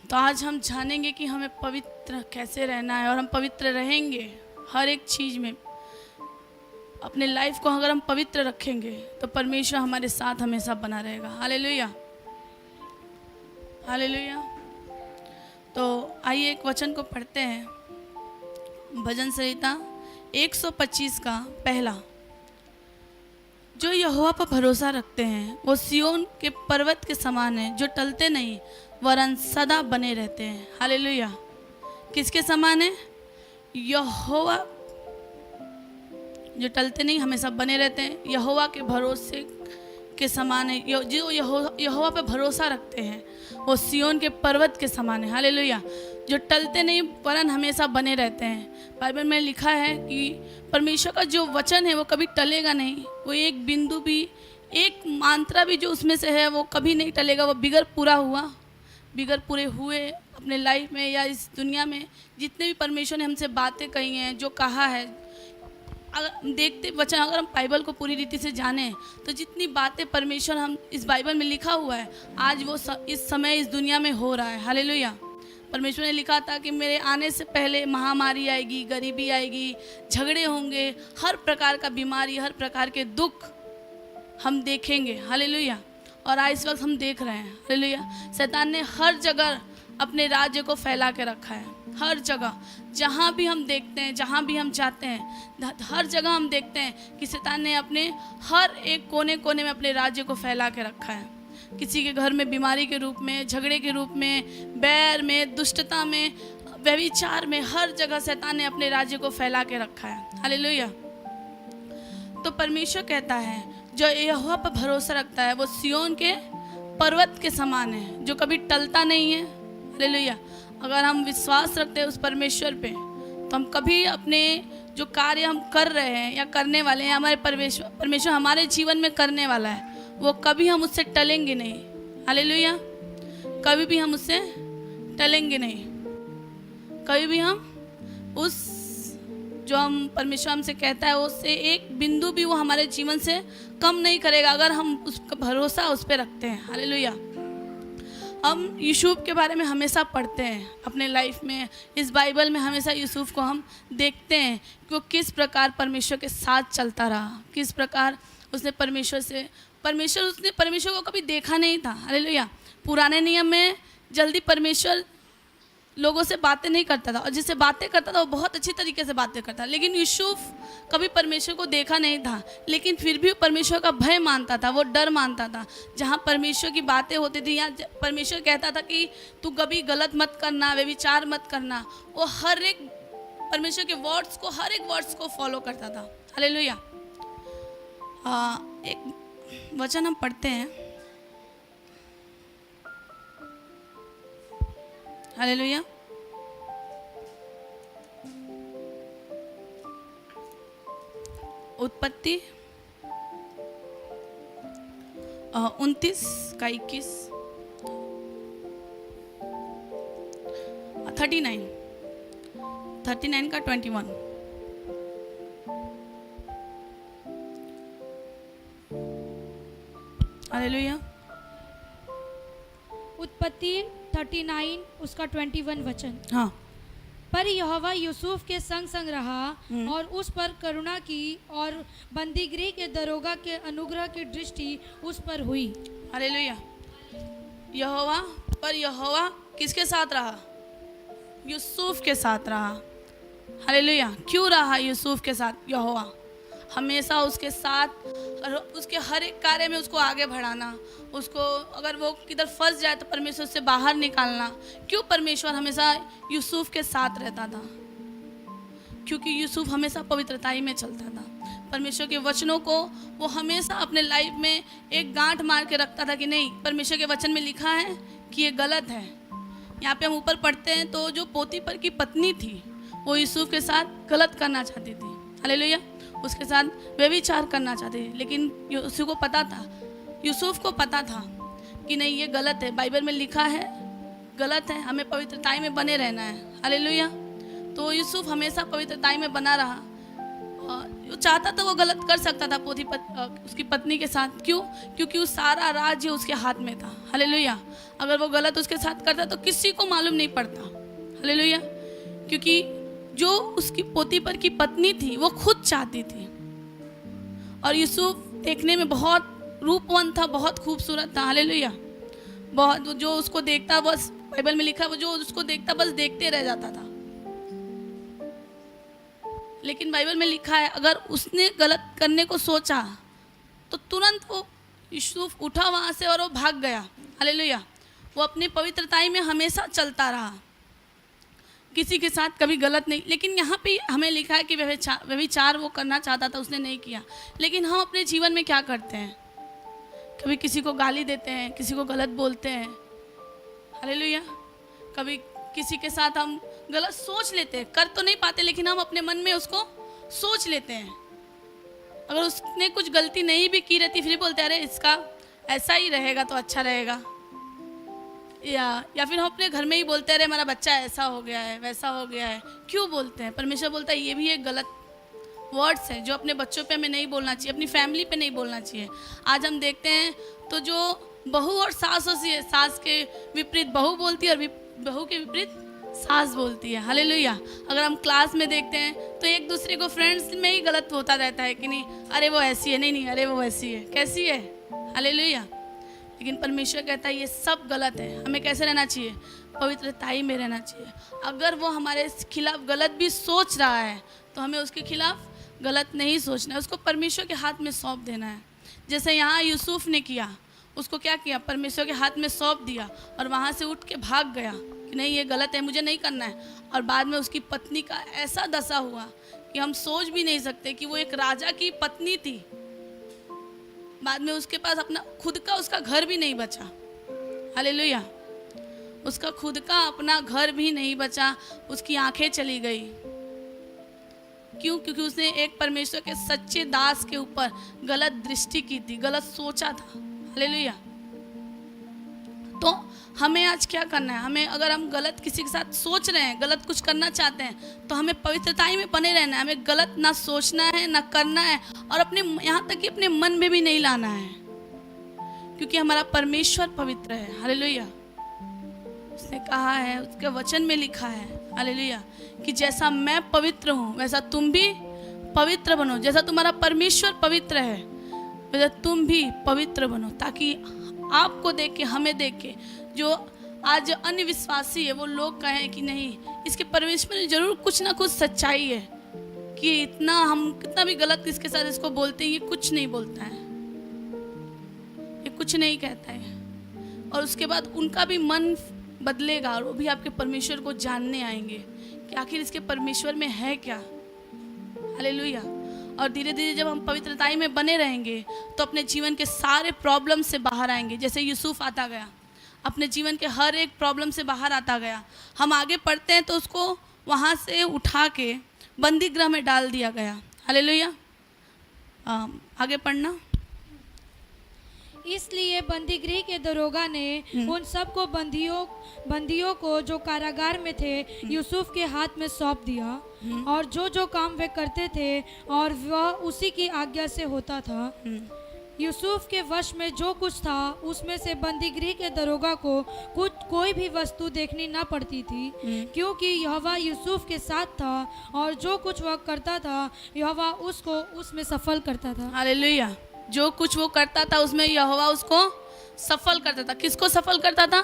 तो आज हम जानेंगे कि हमें पवित्र कैसे रहना है और हम पवित्र रहेंगे हर एक चीज़ में। अपने लाइफ को अगर हम पवित्र रखेंगे तो परमेश्वर हमारे साथ हमेशा बना रहेगा। Hallelujah, hallelujah. तो आइए एक वचन को पढ़ते हैं, भजन संहिता 125 का पहला। जो यहोवा पर भरोसा रखते हैं वो सिय्योन के पर्वत के समान है, जो टलते नहीं वरन सदा बने रहते हैं। हालेलुया। किसके समान है? यहोवा, जो टलते नहीं हमेशा बने रहते हैं, यहोवा के भरोसे के समान है। जो यहोवा पे भरोसा रखते हैं वो सिय्योन के पर्वत के समान है। हालेलुया। जो टलते नहीं वरन हमेशा बने रहते हैं। बाइबल में लिखा है कि परमेश्वर का जो वचन है वो कभी टलेगा नहीं। वो एक बिंदु भी, एक मात्रा भी जो उसमें से है वो कभी नहीं टलेगा। वो बिगड़ पूरे हुए अपने लाइफ में या इस दुनिया में जितने भी परमेश्वर ने हमसे बातें कही हैं, जो कहा है, अगर देखते वचन, अगर हम बाइबल को पूरी रीति से जानें तो जितनी बातें परमेश्वर हम इस बाइबल में लिखा हुआ है आज वो इस समय इस दुनिया में हो रहा है। हालेलुया। परमेश्वर ने लिखा था कि मेरे आने से पहले महामारी आएगी, गरीबी आएगी, झगड़े होंगे, हर प्रकार का बीमारी, हर प्रकार के दुख हम देखेंगे। हालेलुया। और आज इस वक्त हम देख रहे हैं। हालेलुया। शैतान ने हर जगह अपने राज्य को फैला के रखा है। हर जगह जहाँ भी हम देखते हैं, जहाँ भी हम जाते हैं, हर जगह हम देखते हैं कि शैतान ने अपने हर एक कोने कोने में अपने राज्य को फैला के रखा है। किसी के घर में बीमारी के रूप में, झगड़े के रूप में, बैर में, दुष्टता में, व्यभिचार में, हर जगह शैतान ने अपने राज्य को फैला के रखा है। हालेलुया। तो परमेश्वर कहता है जो यहोवा पर भरोसा रखता है वो सिय्योन के पर्वत के समान है, जो कभी टलता नहीं है। हालेलुया। अगर हम विश्वास रखते हैं उस परमेश्वर पे तो हम कभी अपने जो कार्य हम कर रहे हैं या करने वाले हैं, हमारे परमेश्वर हमारे जीवन में करने वाला है, वो कभी हम उससे टलेंगे नहीं। हालेलुया। कभी भी हम उससे टलेंगे नहीं। कभी भी हम उस जो हम परमेश्वर हमसे कहता है उससे एक बिंदु भी वो हमारे जीवन से कम नहीं करेगा अगर हम उसका भरोसा उस पर रखते हैं। हालेलुया। हम यूसुफ के बारे में हमेशा पढ़ते हैं अपने लाइफ में। इस बाइबल में हमेशा यूसुफ को हम देखते हैं कि वो किस प्रकार परमेश्वर के साथ चलता रहा, किस प्रकार उसने परमेश्वर को कभी देखा नहीं था। हालेलुया। पुराने नियम में जल्दी परमेश्वर लोगों से बातें नहीं करता था और जिससे बातें करता था वो बहुत अच्छी तरीके से बातें करता था। लेकिन यूसुफ कभी परमेश्वर को देखा नहीं था, लेकिन फिर भी परमेश्वर का भय मानता था, वो डर मानता था। जहाँ परमेश्वर की बातें होती थी, यहाँ परमेश्वर कहता था कि तू कभी गलत मत करना, व्यभिचार मत करना, वो हर एक परमेश्वर के वर्ड्स को, हर एक वर्ड्स को फॉलो करता था। हालेलुया। एक वचन हम पढ़ते हैं। हालेलुया। उत्पत्ति 29 का 21, 39 का 21। हालेलुया। उत्पत्ति 39 उसका 21 वचन। हाँ। पर यहोवा यूसुफ के संग संग रहा और उस पर करुणा की और बंदीगृह के दरोगा के अनुग्रह की दृष्टि उस पर हुई। हालेलुया। यहोवा किसके साथ रहा? यूसुफ के साथ रहा। हालेलुया। क्यों रहा यूसुफ के साथ? यहोवा हमेशा उसके साथ, उसके हर एक कार्य में उसको आगे बढ़ाना, उसको अगर वो किधर फंस जाए तो परमेश्वर से बाहर निकालना। क्यों परमेश्वर हमेशा यूसुफ के साथ रहता था? क्योंकि यूसुफ हमेशा पवित्रताई में चलता था। परमेश्वर के वचनों को वो हमेशा अपने लाइफ में एक गांठ मार के रखता था कि नहीं, परमेश्वर के वचन में लिखा है कि ये गलत है। यहाँ पे हम ऊपर पढ़ते हैं तो जो पोतीफर की पत्नी थी वो यूसुफ के साथ गलत करना चाहती थी। हालेलुया। उसके साथ व्यभिचार करना चाहते थे, लेकिन यूसुफ को पता था कि नहीं, ये गलत है, बाइबल में लिखा है गलत है, हमें पवित्रताई में बने रहना है। हालेलुया। तो यूसुफ हमेशा पवित्रताई में बना रहा। वो चाहता था, वो गलत कर सकता था उसकी पत्नी के साथ। क्यों? क्योंकि उस सारा राज्य उसके हाथ में था। हालेलुया। अगर वो गलत उसके साथ करता तो किसी को मालूम नहीं पड़ता। हालेलुया। क्योंकि जो उसकी पोतीपर की पत्नी थी वो खुद चाहती थी, और यूसुफ देखने में बहुत रूपवान था, बहुत खूबसूरत था। हालेलुया। बहुत, जो उसको देखता, बस बाइबल में लिखा, वो जो उसको देखता बस देखते रह जाता था। लेकिन बाइबल में लिखा है अगर उसने गलत करने को सोचा तो तुरंत वो यूसुफ उठा वहां से और वो भाग गया। हालेलुया। वो अपनी पवित्रताई में हमेशा चलता रहा, किसी के साथ कभी गलत नहीं। लेकिन यहाँ पे हमें लिखा है कि व्यभिचार वो करना चाहता था, उसने नहीं किया। लेकिन हम अपने जीवन में क्या करते हैं? कभी किसी को गाली देते हैं, किसी को गलत बोलते हैं। हालेलुया। कभी किसी के साथ हम गलत सोच लेते हैं, कर तो नहीं पाते लेकिन हम अपने मन में उसको सोच लेते हैं। अगर उसने कुछ गलती नहीं भी की रहती फिर बोलते हैं अरे इसका ऐसा ही रहेगा तो अच्छा रहेगा। या फिर हम अपने घर में ही बोलते हैं अरे हमारा बच्चा ऐसा हो गया है, वैसा हो गया है। क्यों बोलते हैं? परमेश्वर बोलता है ये भी एक गलत वर्ड्स है जो अपने बच्चों पे हमें नहीं बोलना चाहिए, अपनी फैमिली पे नहीं बोलना चाहिए। आज हम देखते हैं तो जो बहू और सास होती है, सास के विपरीत बहू बोलती है और बहू के विपरीत सास बोलती है। हालेलुया। अगर हम क्लास में देखते हैं तो एक दूसरे को फ्रेंड्स में ही गलत होता रहता है कि नहीं अरे वो ऐसी है, नहीं अरे वो वैसी है, कैसी है। हालेलुया। लेकिन परमेश्वर कहता है ये सब गलत है। हमें कैसे रहना चाहिए? पवित्रताई में रहना चाहिए। अगर वो हमारे खिलाफ गलत भी सोच रहा है तो हमें उसके खिलाफ गलत नहीं सोचना है, उसको परमेश्वर के हाथ में सौंप देना है। जैसे यहाँ यूसुफ ने किया, उसको क्या किया? परमेश्वर के हाथ में सौंप दिया और वहाँ से उठ के भाग गया कि नहीं ये गलत है, मुझे नहीं करना है। और बाद में उसकी पत्नी का ऐसा दशा हुआ कि हम सोच भी नहीं सकते कि वो एक राजा की पत्नी थी। बाद में उसके पास अपना खुद का उसका घर भी नहीं बचा। हालेलुया। उसका खुद का अपना घर भी नहीं बचा, उसकी आंखें चली गई। क्यों? क्योंकि उसने एक परमेश्वर के सच्चे दास के ऊपर गलत दृष्टि की थी, गलत सोचा था। हालेलुया। तो हमें आज क्या करना है? हमें अगर हम गलत किसी के साथ सोच रहे हैं, गलत कुछ करना चाहते हैं तो हमें पवित्रताई में बने रहना है। हमें गलत ना सोचना है, ना करना है, और अपने यहाँ तक कि अपने मन में भी नहीं लाना है, क्योंकि हमारा परमेश्वर पवित्र है। हालेलुया। उसने कहा है, उसके वचन में लिखा है, हालेलुया, कि जैसा मैं पवित्र हूँ वैसा तुम भी पवित्र बनो। जैसा तुम्हारा परमेश्वर पवित्र है वैसा तुम भी पवित्र बनो, ताकि आपको देख के, हमें देख के जो आज अन्य विश्वासी है वो लोग कहें कि नहीं इसके परमेश्वर में जरूर कुछ ना कुछ सच्चाई है, कि इतना हम कितना भी गलत इसके साथ इसको बोलते हैं ये कुछ नहीं बोलता है, ये कुछ नहीं कहता है। और उसके बाद उनका भी मन बदलेगा और वो भी आपके परमेश्वर को जानने आएंगे कि आखिर इसके परमेश्वर में है क्या। हालेलुया। और धीरे धीरे जब हम पवित्रताई में बने रहेंगे तो अपने जीवन के सारे प्रॉब्लम से बाहर आएंगे। जैसे यूसुफ आता गया, अपने जीवन के हर एक प्रॉब्लम से बाहर आता गया। हम आगे पढ़ते हैं तो उसको वहाँ से उठा के बंदी गृह में डाल दिया गया। हालेलुया। आगे पढ़ना। इसलिए बंदीगृह के दरोगा ने उन सबको बंदियों को जो कारागार में थे यूसुफ के हाथ में सौंप दिया, और जो काम वे करते थे और वह उसी की आज्ञा से होता था। यूसुफ के वश में जो कुछ था उसमें से बंदीगृह के दरोगा को कोई भी वस्तु देखनी ना पड़ती थी, क्योंकि यहोवा यूसुफ के साथ था और जो कुछ वह करता था यहोवा उसको उसमें सफल करता था। हालेलुया। जो कुछ वो करता था उसमें यहोवा उसको सफल करता था। किसको सफल करता था?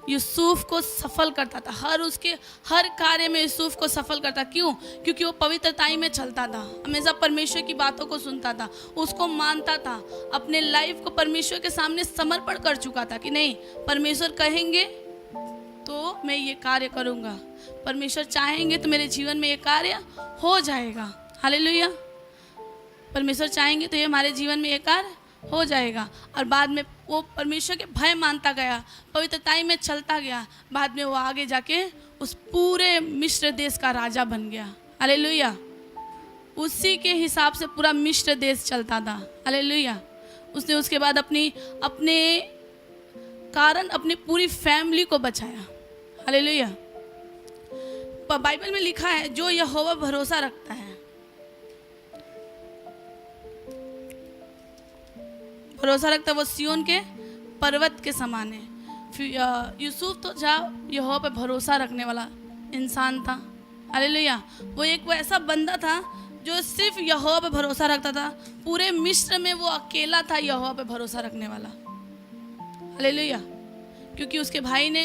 यूसुफ को सफल करता था। हर कार्य में यूसुफ को सफल करता। क्यों? क्योंकि वो पवित्रताई में चलता था, हमेशा परमेश्वर की बातों को सुनता था, उसको मानता था, अपने लाइफ को परमेश्वर के सामने समर्पण कर चुका था कि नहीं परमेश्वर कहेंगे तो मैं ये कार्य करूँगा, परमेश्वर चाहेंगे तो मेरे जीवन में ये कार्य हो जाएगा। हालेलुया। परमेश्वर चाहेंगे तो ये हमारे जीवन में ये कार्य हो जाएगा। और बाद में वो परमेश्वर के भय मानता गया, पवित्रताई में चलता गया। बाद में वो आगे जाके उस पूरे मिस्र देश का राजा बन गया। हालेलुया। उसी के हिसाब से पूरा मिस्र देश चलता था। हालेलुया। उसने उसके बाद अपने कारण अपनी पूरी फैमिली को बचाया। हालेलुया। बाइबल में लिखा है जो यहोवा भरोसा रखता है भरोसा रखता है वो सिय्योन के पर्वत के समान है। फिर यूसुफ तो यहोवा पे भरोसा रखने वाला इंसान था। हालेलुया। वो एक ऐसा बंदा था जो सिर्फ यहोवा पे भरोसा रखता था। पूरे मिस्र में वो अकेला था यहोवा पे भरोसा रखने वाला। हालेलुया। क्योंकि उसके भाई ने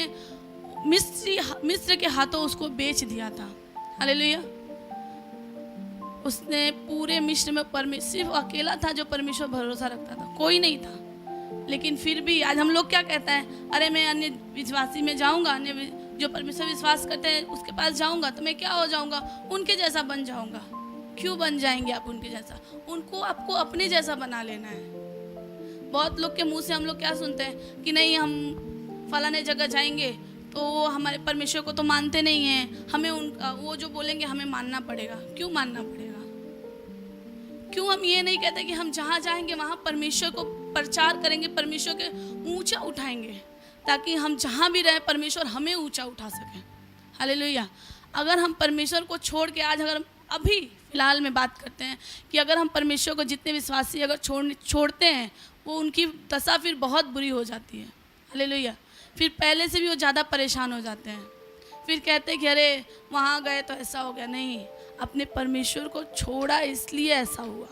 मिस्र के हाथों उसको बेच दिया था। हालेलुया। उसने पूरे मिस्र में सिर्फ अकेला था जो परमेश्वर भरोसा रखता था, कोई नहीं था। लेकिन फिर भी आज हम लोग क्या कहता है, अरे मैं अन्य विश्वासी में जाऊंगा, अन्य जो परमेश्वर विश्वास करते हैं उसके पास जाऊंगा तो मैं क्या हो जाऊंगा, उनके जैसा बन जाऊंगा। क्यों बन जाएंगे आप उनके जैसा? उनको आपको अपने जैसा बना लेना है। बहुत लोग के मुंह से हम लोग क्या सुनते हैं कि नहीं हम फलाने जगह जाएंगे तो वो हमारे परमेश्वर को तो मानते नहीं हैं, हमें वो जो बोलेंगे हमें मानना पड़ेगा। क्यों मानना पड़ेगा? क्यों हम ये नहीं कहते कि हम जहाँ जाएंगे वहाँ परमेश्वर को प्रचार करेंगे, परमेश्वर के ऊंचा उठाएंगे, ताकि हम जहाँ भी रहें परमेश्वर हमें ऊंचा उठा सके। हालेलुया। अगर हम परमेश्वर को छोड़ के आज अगर अभी फिलहाल में बात करते हैं कि अगर हम परमेश्वर को जितने विश्वासी अगर छोड़ते हैं वो उनकी दशा फिर बहुत बुरी हो जाती है। हालेलुया। फिर पहले से भी वो ज़्यादा परेशान हो जाते हैं। फिर कहते हैं कि अरे वहाँ गए तो ऐसा हो गया। नहीं, अपने परमेश्वर को छोड़ा इसलिए ऐसा हुआ।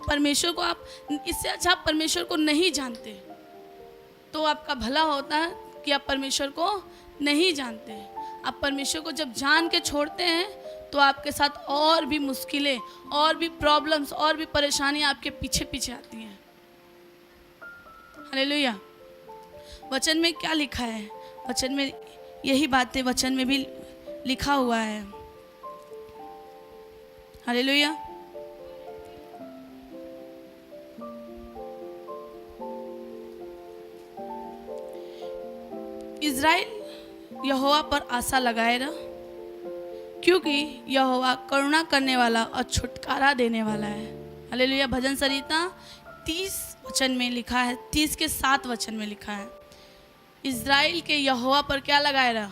परमेश्वर को आप इससे अच्छा आप परमेश्वर को नहीं जानते तो आपका भला होता है कि आप परमेश्वर को नहीं जानते। आप परमेश्वर को जब जान के छोड़ते हैं तो आपके साथ और भी मुश्किलें, और भी प्रॉब्लम्स, और भी परेशानियां आपके पीछे पीछे आती हैं। हालेलुया। वचन में क्या लिखा है? वचन में यही बातें वचन में भी लिखा हुआ है। हालेलुया। इज़राइल यहोवा पर आशा लगाए रहा, क्योंकि यहोवा करुणा करने वाला और छुटकारा देने वाला है। हालेलुया। भजन संहिता 30 वचन में लिखा है, 30 के 7 वचन में लिखा है, इज़राइल के यहोवा पर क्या लगाए रहा?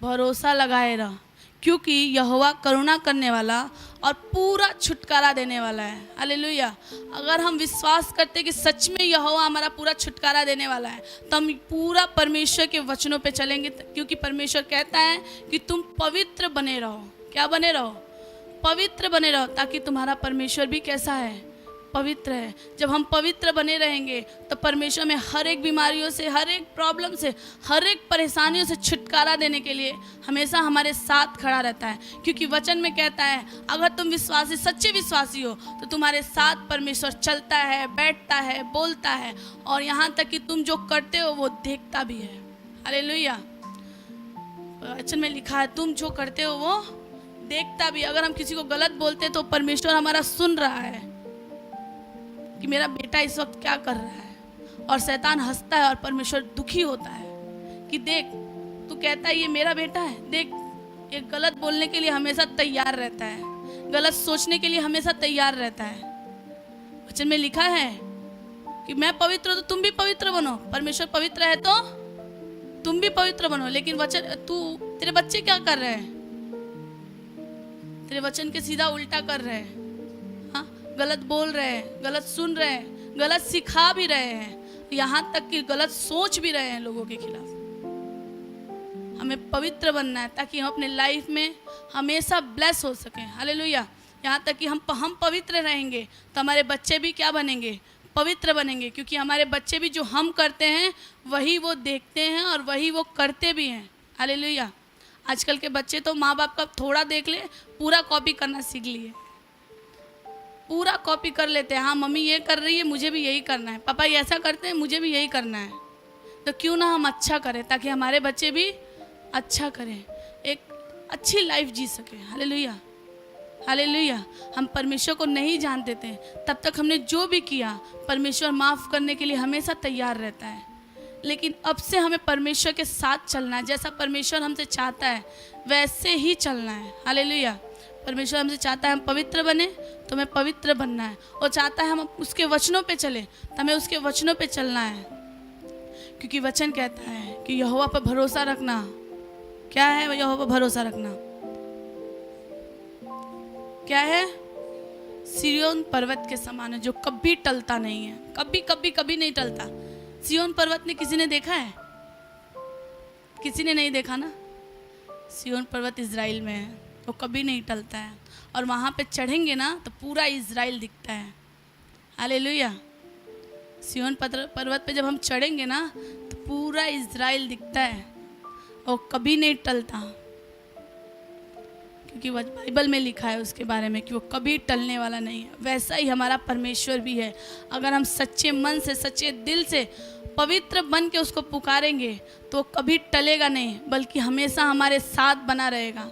भरोसा लगाए रहा, क्योंकि यहोवा करुणा करने वाला और पूरा छुटकारा देने वाला है। हालेलुया। अगर हम विश्वास करते कि सच में यहोवा हमारा पूरा छुटकारा देने वाला है तो हम पूरा परमेश्वर के वचनों पे चलेंगे, क्योंकि परमेश्वर कहता है कि तुम पवित्र बने रहो। क्या बने रहो? पवित्र बने रहो, ताकि तुम्हारा परमेश्वर भी कैसा है? पवित्र है। जब हम पवित्र बने रहेंगे तो परमेश्वर में हर एक बीमारियों से, हर एक प्रॉब्लम से, हर एक परेशानियों से छुटकारा देने के लिए हमेशा हमारे साथ खड़ा रहता है। क्योंकि वचन में कहता है अगर तुम विश्वासी, सच्चे विश्वासी हो तो तुम्हारे साथ परमेश्वर चलता है, बैठता है, बोलता है, और यहाँ तक कि तुम जो करते हो वो देखता भी है। हालेलुया। वचन में लिखा है तुम जो करते हो वो देखता भी। अगर हम किसी को गलत बोलते हैं तो परमेश्वर हमारा सुन रहा है कि मेरा बेटा इस वक्त क्या कर रहा है, और शैतान हंसता है और परमेश्वर दुखी होता है कि देख तू कहता है ये मेरा बेटा है, देख ये गलत बोलने के लिए हमेशा तैयार रहता है, गलत सोचने के लिए हमेशा तैयार रहता है। वचन में लिखा है कि मैं पवित्र हूं तो तुम भी पवित्र बनो। परमेश्वर पवित्र है तो तुम भी पवित्र बनो। लेकिन वचन तेरे बच्चे क्या कर रहे हैं? तेरे वचन के सीधा उल्टा कर रहे हैं। गलत बोल रहे हैं, गलत सुन रहे हैं, गलत सिखा भी रहे हैं, यहाँ तक कि गलत सोच भी रहे हैं लोगों के खिलाफ। हमें पवित्र बनना है ताकि हम अपने लाइफ में हमेशा ब्लेस हो सकें। हालेलुया। यहाँ तक कि हम पवित्र रहेंगे तो हमारे बच्चे भी क्या बनेंगे? पवित्र बनेंगे। क्योंकि हमारे बच्चे भी जो हम करते हैं वही वो देखते हैं और वही वो करते भी हैं। हालेलुया। आजकल के बच्चे तो माँ बाप का थोड़ा देख ले पूरा कॉपी करना सीख लिए, पूरा कॉपी कर लेते हैं। हाँ मम्मी ये कर रही है मुझे भी यही करना है, पापा ये ऐसा करते हैं मुझे भी यही करना है। तो क्यों ना हम अच्छा करें ताकि हमारे बच्चे भी अच्छा करें, एक अच्छी लाइफ जी सकें। हालेलुया। हालेलुया। हम परमेश्वर को नहीं जानते थे तब तक हमने जो भी किया परमेश्वर माफ़ करने के लिए हमेशा तैयार रहता है। लेकिन अब से हमें परमेश्वर के साथ चलना है, जैसा परमेश्वर हमसे चाहता है वैसे ही चलना है। हालेलुया। परमेश्वर हमसे चाहता है हम पवित्र बने तो हमें पवित्र बनना है, और चाहता है हम उसके वचनों पे चले तो हमें उसके वचनों पे चलना है। क्योंकि वचन कहता है कि यहोवा पर भरोसा रखना। क्या है यहोवा पर भरोसा रखना? क्या है? सिय्योन पर्वत के समान है जो कभी टलता नहीं है, कभी कभी कभी नहीं टलता। सिय्योन पर्वत ने किसी ने देखा है? किसी ने नहीं देखा ना। सिय्योन पर्वत इज़राइल में है, वो कभी नहीं टलता है, और वहाँ पे चढ़ेंगे ना तो पूरा इज़राइल दिखता है। हालेलुया। सिय्योन पर्वत पे जब हम चढ़ेंगे ना तो पूरा इज़राइल दिखता है, और कभी नहीं टलता, क्योंकि वो बाइबल में लिखा है उसके बारे में कि वो कभी टलने वाला नहीं है। वैसा ही हमारा परमेश्वर भी है। अगर हम सच्चे मन से, सच्चे दिल से, पवित्र बन के उसको पुकारेंगे तो कभी टलेगा नहीं, बल्कि हमेशा हमारे साथ बना रहेगा।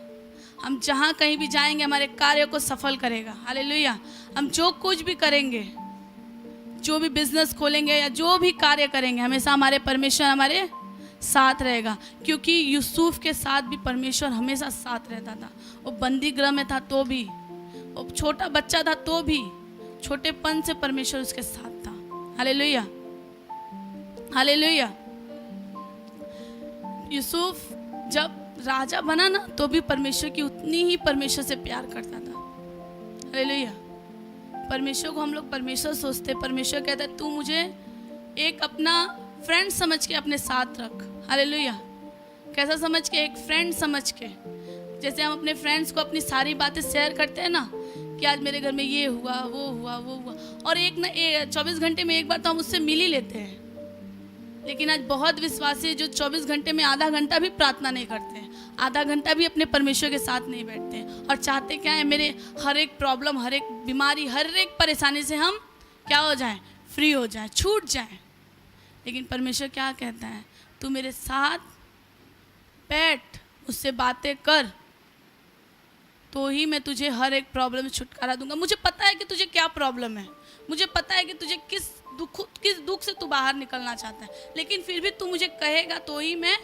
हम जहाँ कहीं भी जाएंगे हमारे कार्य को सफल करेगा। हालेलुया। हम जो कुछ भी करेंगे, जो भी बिजनेस खोलेंगे या जो भी कार्य करेंगे, हमेशा हमारे परमेश्वर हमारे साथ रहेगा, क्योंकि यूसुफ के साथ भी परमेश्वर हमेशा साथ रहता था। वो बंदी गृह में था तो भी, वो छोटा बच्चा था तो भी, छोटेपन से परमेश्वर उसके साथ था। Hallelujah, hallelujah. यूसुफ जब राजा बना ना तो भी परमेश्वर की उतनी ही परमेश्वर से प्यार करता था। हालेलुया। परमेश्वर को हम लोग परमेश्वर सोचते, परमेश्वर कहता है तू मुझे एक अपना फ्रेंड समझ के अपने साथ रख। हालेलुया। कैसा समझ के? एक फ्रेंड समझ के। जैसे हम अपने फ्रेंड्स को अपनी सारी बातें शेयर करते हैं ना, कि आज मेरे घर में ये हुआ, वो हुआ, वो हुआ, और 24 घंटे में एक बार तो हम उससे मिल ही लेते हैं। लेकिन आज बहुत विश्वासी है जो 24 घंटे में आधा घंटा भी प्रार्थना नहीं करते हैं, आधा घंटा भी अपने परमेश्वर के साथ नहीं बैठते हैं, और चाहते क्या है, मेरे हर एक प्रॉब्लम, हर एक बीमारी, हर एक परेशानी से हम क्या हो जाएं, फ्री हो जाएं, छूट जाएं। लेकिन परमेश्वर क्या कहता है, तू मेरे साथ बैठ, उससे बातें कर, तो ही मैं तुझे हर एक प्रॉब्लम से छुटकारा दूंगा। मुझे पता है कि तुझे क्या प्रॉब्लम है, मुझे पता है कि तुझे किस दुख से तू बाहर निकलना चाहता है, लेकिन फिर भी तू मुझे कहेगा तो ही मैं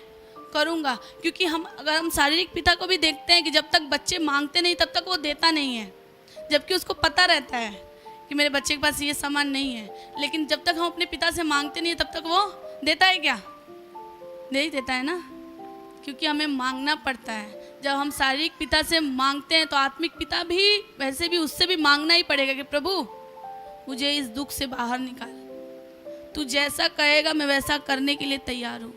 करूँगा। क्योंकि अगर हम शारीरिक पिता को भी देखते हैं कि जब तक बच्चे मांगते नहीं तब तक वो देता नहीं है, जबकि उसको पता रहता है कि मेरे बच्चे के पास ये सामान नहीं है, लेकिन जब तक हम अपने पिता से मांगते नहीं तब तक वो देता है क्या? नहीं देता है ना, क्योंकि हमें मांगना पड़ता है। जब हम शारीरिक पिता से मांगते हैं तो आत्मिक पिता भी वैसे भी उससे भी मांगना ही पड़ेगा कि प्रभु मुझे इस दुख से बाहर निकाल, तू जैसा कहेगा मैं वैसा करने के लिए तैयार हूँ,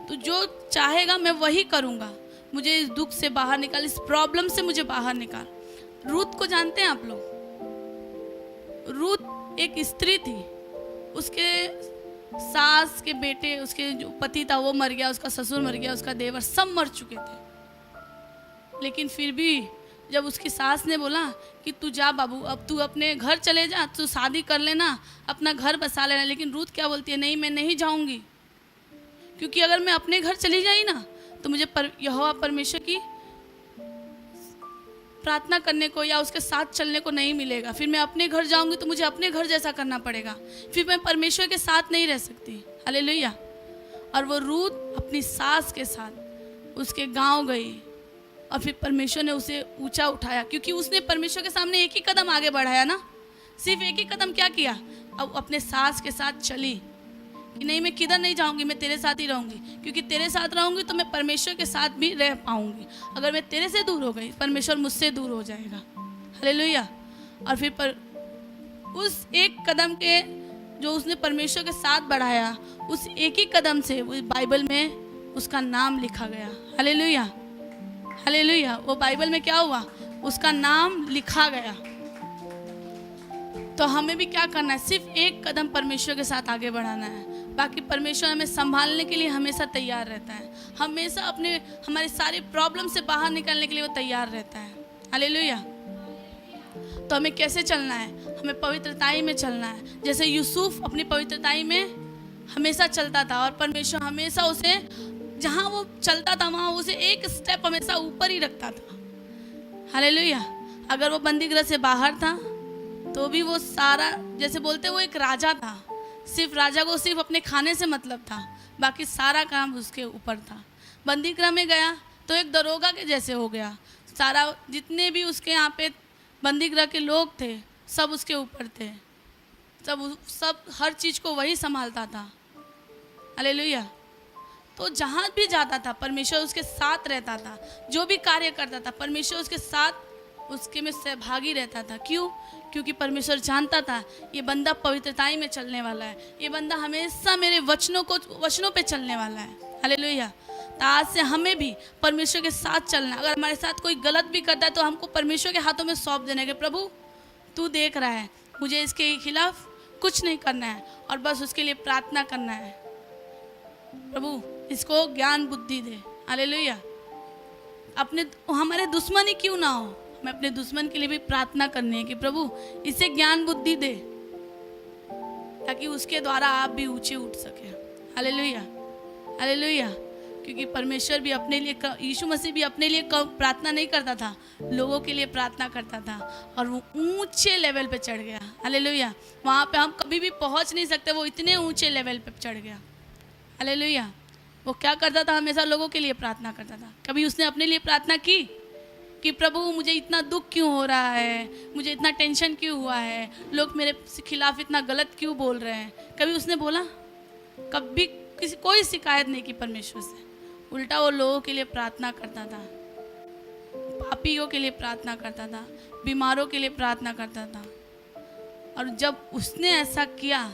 तू जो चाहेगा मैं वही करूँगा, मुझे इस दुख से बाहर निकाल, इस प्रॉब्लम से मुझे बाहर निकाल। रूथ को जानते हैं आप लोग? रूथ एक स्त्री थी, उसके सास के बेटे, उसके जो पति था वो मर गया, उसका ससुर मर गया, उसका देवर, सब मर चुके थे। लेकिन फिर भी जब उसकी सास ने बोला कि तू जा बाबू, अब तू अपने घर चले जा, तू शादी कर लेना, अपना घर बसा लेना, लेकिन रूथ क्या बोलती है, नहीं मैं नहीं जाऊंगी, क्योंकि अगर मैं अपने घर चली जाई ना तो मुझे यहोवा परमेश्वर की प्रार्थना करने को या उसके साथ चलने को नहीं मिलेगा। फिर मैं अपने घर जाऊंगी तो मुझे अपने घर जैसा करना पड़ेगा, फिर मैं परमेश्वर के साथ नहीं रह सकती। हालेलुया। और वो रूथ अपनी सास के साथ उसके गांव गई, और फिर परमेश्वर ने उसे ऊंचा उठाया, क्योंकि उसने परमेश्वर के सामने एक ही कदम आगे बढ़ाया ना, सिर्फ एक ही कदम क्या किया, अब अपने सास के साथ चली कि नहीं मैं किधर नहीं जाऊंगी, मैं तेरे साथ ही रहूंगी, क्योंकि तेरे साथ रहूंगी तो मैं परमेश्वर के साथ भी रह पाऊंगी। अगर मैं तेरे से दूर हो गई, परमेश्वर मुझसे दूर हो जाएगा। हालेलुया। और फिर उस एक कदम के जो उसने परमेश्वर के साथ बढ़ाया, उस एक ही कदम से उस बाइबल में उसका नाम लिखा गया। Hallelujah, hallelujah. वो बाइबल में क्या हुआ, उसका नाम लिखा गया। तो हमें भी क्या करना है, सिर्फ एक कदम परमेश्वर के साथ आगे बढ़ाना है, बाकी परमेश्वर हमें संभालने के लिए हमेशा तैयार रहता है, हमेशा हमारे सारे प्रॉब्लम से बाहर निकलने के लिए वो तैयार रहता है। हालेलुया। तो हमें कैसे चलना है, हमें पवित्रताई में चलना है, जैसे यूसुफ अपनी पवित्रताई में हमेशा चलता था, और परमेश्वर हमेशा उसे जहाँ वो चलता था वहाँ उसे एक स्टेप हमेशा ऊपर ही रखता था। हालेलुया। अगर वो बंदी गृह से बाहर था तो भी वो सारा, जैसे बोलते वो एक राजा था, सिर्फ राजा को सिर्फ अपने खाने से मतलब था, बाकी सारा काम उसके ऊपर था। बंदी गृह में गया तो एक दरोगा के जैसे हो गया, सारा जितने भी उसके यहाँ पे बंदी गृह के लोग थे सब उसके ऊपर थे, सब हर चीज़ को वही संभालता था। हालेलुया। तो जहाँ भी जाता था परमेश्वर उसके साथ रहता था, जो भी कार्य करता था परमेश्वर उसके साथ उसके में सहभागी रहता था। क्यों? क्योंकि परमेश्वर जानता था ये बंदा पवित्रताई में चलने वाला है, ये बंदा हमेशा मेरे वचनों पे चलने वाला है। हालेलुया। तो आज से हमें भी परमेश्वर के साथ चलना। अगर हमारे साथ कोई गलत भी करता है तो हमको परमेश्वर के हाथों में सौंप देना कि प्रभु तू देख रहा है, मुझे इसके खिलाफ कुछ नहीं करना है और बस उसके लिए प्रार्थना करना है। प्रभु इसको ज्ञान बुद्धि दे। हालेलुया। हमारे दुश्मन ही क्यों ना हो, हमें अपने दुश्मन के लिए भी प्रार्थना करनी है कि प्रभु इसे ज्ञान बुद्धि दे, ताकि उसके द्वारा आप भी ऊंचे उठ सके। Hallelujah, hallelujah. क्योंकि परमेश्वर भी अपने लिए, यीशु मसीह भी अपने लिए प्रार्थना नहीं करता था, लोगों के लिए प्रार्थना करता था और वो ऊंचे लेवल पे चढ़ गया। हालेलुया। वहाँ पे हम कभी भी पहुँच नहीं सकते, वो इतने ऊंचे लेवल पे चढ़ गया। हालेलुया। वो क्या करता था? हमेशा लोगों के लिए प्रार्थना करता था। कभी उसने अपने लिए प्रार्थना की कि प्रभु मुझे इतना दुख क्यों हो रहा है, मुझे इतना टेंशन क्यों हुआ है, लोग मेरे खिलाफ इतना गलत क्यों बोल रहे हैं? कभी उसने बोला? कभी कोई शिकायत नहीं की परमेश्वर से। उल्टा वो लोगों के लिए प्रार्थना करता था, पापियों के लिए प्रार्थना करता था, बीमारों के लिए प्रार्थना करता था। और जब उसने ऐसा किया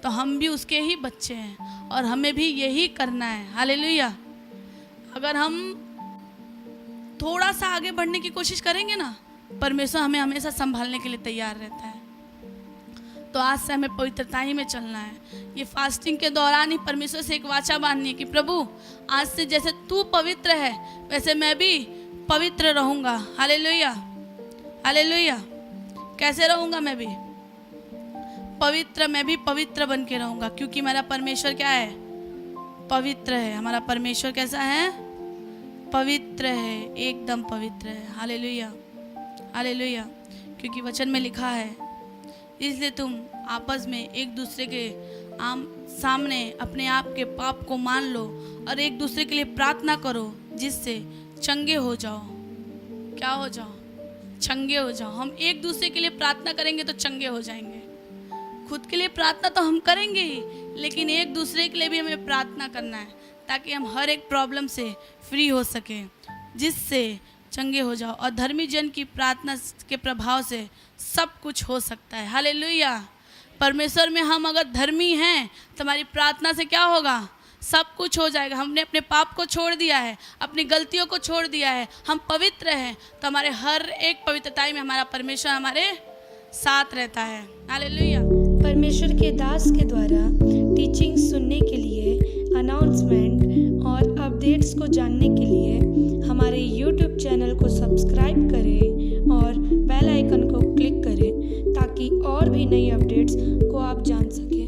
तो हम भी उसके ही बच्चे हैं और हमें भी यही करना है। हालेलुया। अगर हम थोड़ा सा आगे बढ़ने की कोशिश करेंगे ना, परमेश्वर हमें हमेशा संभालने के लिए तैयार रहता है। तो आज से हमें पवित्रता ही में चलना है। ये फास्टिंग के दौरान ही परमेश्वर से एक वाचा बांधनी है कि प्रभु आज से जैसे तू पवित्र है वैसे मैं भी पवित्र रहूँगा। Hallelujah, hallelujah. कैसे रहूँगा? मैं भी पवित्र बन के रहूँगा, क्योंकि मेरा परमेश्वर क्या है? पवित्र है। हमारा परमेश्वर कैसा है? पवित्र है, एकदम पवित्र है। Hallelujah, hallelujah. क्योंकि वचन में लिखा है, इसलिए तुम आपस में एक दूसरे के सामने अपने आप के पाप को मान लो और एक दूसरे के लिए प्रार्थना करो, जिससे चंगे हो जाओ। क्या हो जाओ? चंगे हो जाओ। हम एक दूसरे के लिए प्रार्थना करेंगे तो चंगे हो जाएंगे। खुद के लिए प्रार्थना तो हम करेंगे ही, लेकिन एक दूसरे के लिए भी हमें प्रार्थना करना है, ताकि हम हर एक प्रॉब्लम से फ्री हो सके, जिससे चंगे हो जाओ। और धर्मी जन की प्रार्थना के प्रभाव से सब कुछ हो सकता है। हालेलुया। परमेश्वर में हम अगर धर्मी हैं तो हमारी प्रार्थना से क्या होगा? सब कुछ हो जाएगा। हमने अपने पाप को छोड़ दिया है, अपनी गलतियों को छोड़ दिया है, हम पवित्र हैं, तो हमारे हर एक पवित्रता में हमारा परमेश्वर हमारे साथ रहता है। हालेलुया। परमेश्वर के दास के द्वारा टीचिंग सुनने के लिए, अनाउंसमेंट और अपडेट्स को जानने के लिए हमारे YouTube चैनल को सब्सक्राइब करें और बेल आइकन को क्लिक करें, ताकि और भी नई अपडेट्स को आप जान सकें।